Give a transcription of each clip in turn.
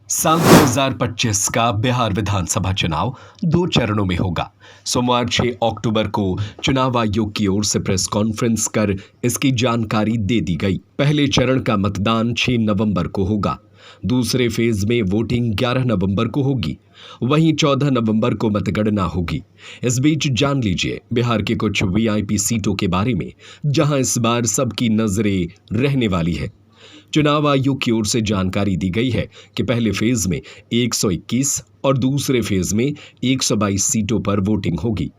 साल 2025 का बिहार विधानसभा चुनाव 2 चरणों में होगा। सोमवार 6 अक्टूबर को चुनाव आयोग की ओर से प्रेस कॉन्फ्रेंस कर इसकी जानकारी दे दी गई। पहले चरण का मतदान 6 नवंबर को होगा। दूसरे फेज में वोटिंग 11 नवंबर को होगी। वहीं 14 नवंबर को मतगणना होगी। इस बीच जान लीजिए बिहार के कुछ वीआईपी सीटों के बारे में, जहां इस बार सबकी नजरें रहने वाली है। चुनाव आयोग की ओर से जानकारी दी गई है कि पहले फेज में 121 और दूसरे फेज में 122 सीटों पर वोटिंग होगी।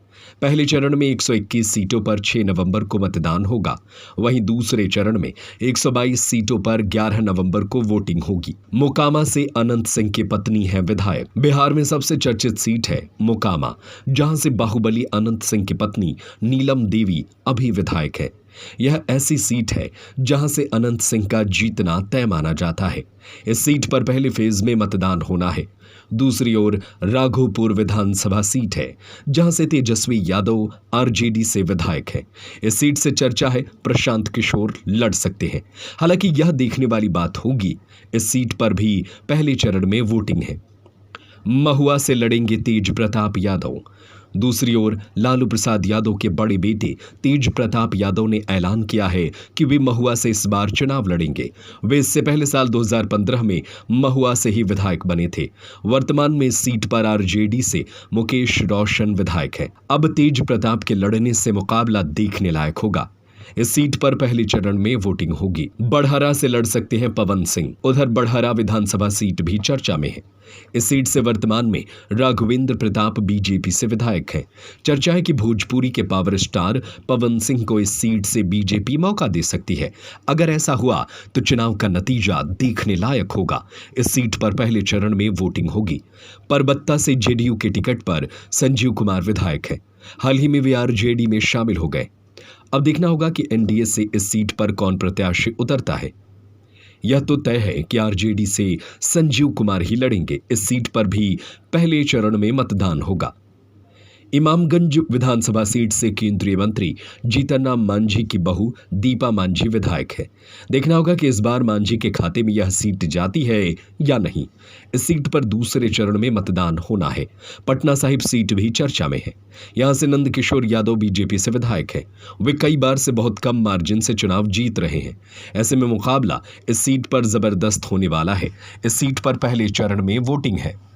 पहले चरण में 121 सीटों पर 6 नवंबर को मतदान होगा। वहीं दूसरे चरण में 122 सीटों पर 11 नवंबर को वोटिंग होगी। मोकामा से अनंत सिंह की पत्नी है विधायक। बिहार में सबसे चर्चित सीट है मोकामा, जहां से बाहुबली अनंत सिंह की पत्नी नीलम देवी अभी विधायक है। यह ऐसी सीट है जहां से अनंत सिंह का जीतना तय माना जाता है। इस सीट पर पहले फेज में मतदान होना है। दूसरी ओर राघोपुर विधानसभा सीट है, जहां से तेजस्वी यादव आरजेडी से विधायक है। इस सीट से चर्चा है प्रशांत किशोर लड़ सकते हैं। हालांकि यह देखने वाली बात होगी, इस सीट पर भी पहले चरण में वोटिंग है। महुआ से लड़ेंगे तेज प्रताप यादव। दूसरी ओर लालू प्रसाद यादव के बड़े बेटे तेज प्रताप यादव ने ऐलान किया है कि वे महुआ से इस बार चुनाव लड़ेंगे। वे इससे पहले साल 2015 में महुआ से ही विधायक बने थे। वर्तमान में इस सीट पर आरजेडी से मुकेश रोशन विधायक है। अब तेज प्रताप के लड़ने से मुकाबला देखने लायक होगा। इस सीट पर पहले चरण में वोटिंग होगी। बढ़हरा से लड़ सकते हैं पवन सिंह। उधर बढ़हरा विधानसभा सीट भी चर्चा में है। इस सीट से वर्तमान में राघवेंद्र प्रताप बीजेपी से विधायक हैं। चर्चा है कि भोजपुरी के पावर स्टार पवन सिंह को इस सीट से बीजेपी मौका दे सकती है। अगर ऐसा हुआ तो चुनाव का नतीजा देखने लायक होगा। इस सीट पर पहले चरण में वोटिंग होगी। परबत्ता से जेडीयू के टिकट पर संजीव कुमार विधायक है। हाल ही में वे आरजेडी में शामिल हो गए। अब देखना होगा कि एनडीए से इस सीट पर कौन प्रत्याशी उतरता है। यह तो तय है कि आरजेडी से संजीव कुमार ही लड़ेंगे। इस सीट पर भी पहले चरण में मतदान होगा। इमामगंज विधानसभा सीट से केंद्रीय मंत्री जीतन राम मांझी की बहू दीपा मांझी विधायक है। देखना होगा कि इस बार मांझी के खाते में यह सीट जाती है या नहीं। इस सीट पर दूसरे चरण में मतदान होना है। पटना साहिब सीट भी चर्चा में है। यहां से नंदकिशोर यादव बीजेपी से विधायक है। वे कई बार से बहुत कम मार्जिन से चुनाव जीत रहे हैं। ऐसे में मुकाबला इस सीट पर जबरदस्त होने वाला है। इस सीट पर पहले चरण में वोटिंग है।